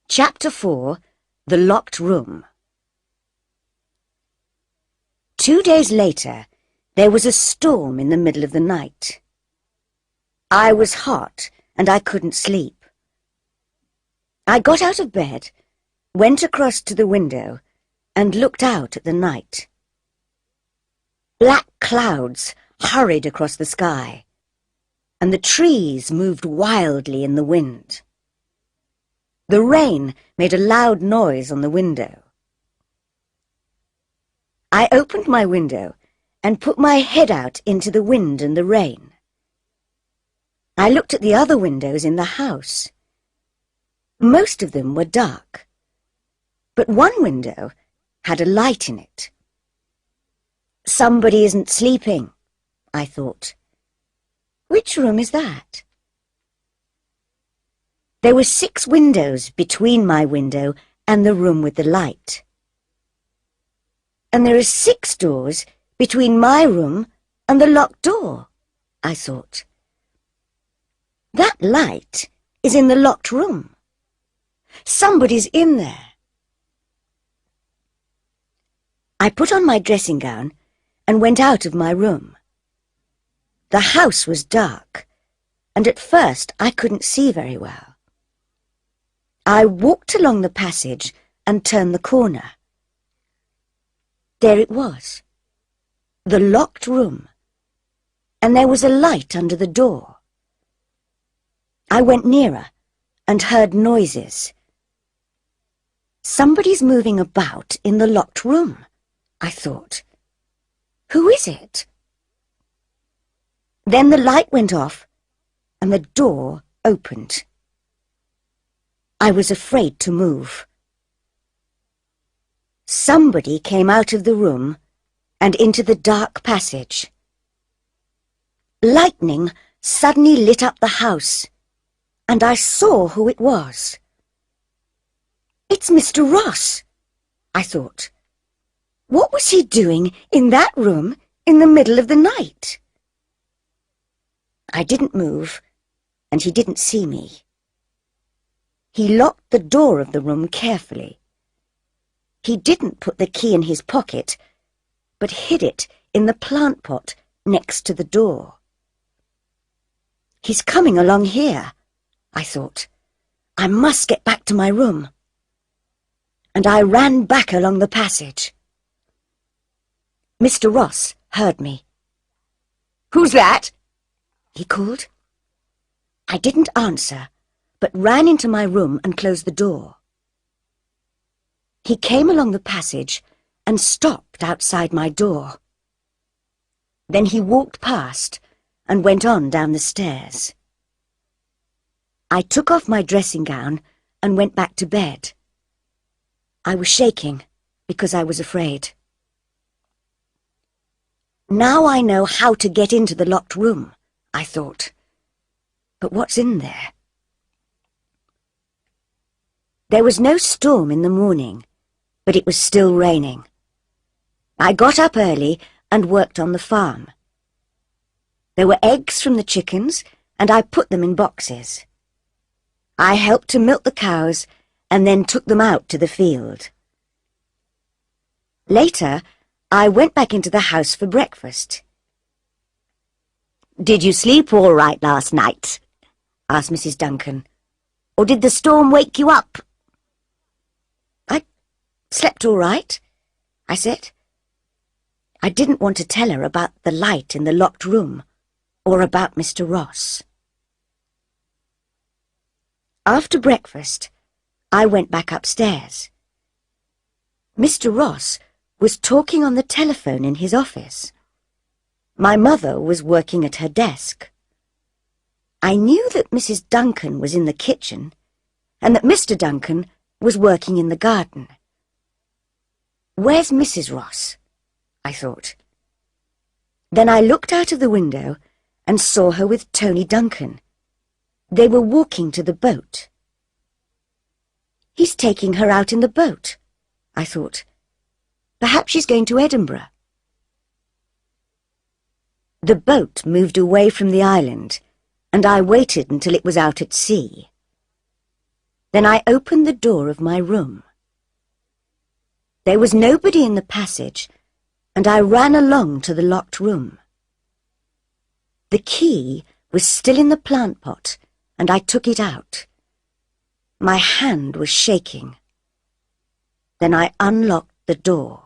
Chapter 4, The Locked Room. 2 days later, there was a storm in the middle of the night. I was hot and I couldn't sleep. I got out of bed, went across to the window, and looked out at the night. Black clouds hurried across the sky, and the trees moved wildly in the wind. The rain made a loud noise on the window. I opened my window and put my head out into the wind and the rain. I looked at the other windows in the house. Most of them were dark, but one window had a light in it. Somebody isn't sleeping, I thought. Which room is that? There were 6 windows between my window and the room with the light. And there are 6 doors between my room and the locked door, I thought. That light is in the locked room. Somebody's in there. I put on my dressing gown and went out of my room. The house was dark, and at first I couldn't see very well. I walked along the passage and turned the corner. There it was, the locked room, and there was a light under the door. I went nearer and heard noises. Somebody's moving about in the locked room, I thought. Who is it? Then the light went off and the door opened. I was afraid to move. Somebody came out of the room and into the dark passage. Lightning suddenly lit up the house, and I saw who it was. It's Mr. Ross, I thought. What was he doing in that room in the middle of the night? I didn't move, and he didn't see me. He locked the door of the room carefully. He didn't put the key in his pocket, but hid it in the plant pot next to the door. He's coming along here, I thought. I must get back to my room. And I ran back along the passage. Mr. Ross heard me. "Who's that?" he called. I didn't answer, but ran into my room and closed the door. He came along the passage and stopped outside my door. Then he walked past and went on down the stairs. I took off my dressing gown and went back to bed. I was shaking because I was afraid. Now I know how to get into the locked room, I thought. But what's in there? There was no storm in the morning, but it was still raining. I got up early and worked on the farm. There were eggs from the chickens, and I put them in boxes. I helped to milk the cows and then took them out to the field. Later, I went back into the house for breakfast. "Did you sleep all right last night?" asked Mrs. Duncan. "Or did the storm wake you up?" "I slept all right," I said. I didn't want to tell her about the light in the locked room or about Mr. Ross. After breakfast, I went back upstairs. Mr. Ross was talking on the telephone in his office. My mother was working at her desk. I knew that Mrs. Duncan was in the kitchen and that Mr. Duncan was working in the garden. Where's Mrs. Ross? I thought. Then I looked out of the window and saw her with Tony Duncan. They were walking to the boat. He's taking her out in the boat, I thought. Perhaps she's going to Edinburgh. The boat moved away from the island, and I waited until it was out at sea. Then I opened the door of my room. There was nobody in the passage, and I ran along to the locked room. The key was still in the plant pot, and I took it out. My hand was shaking. Then I unlocked the door.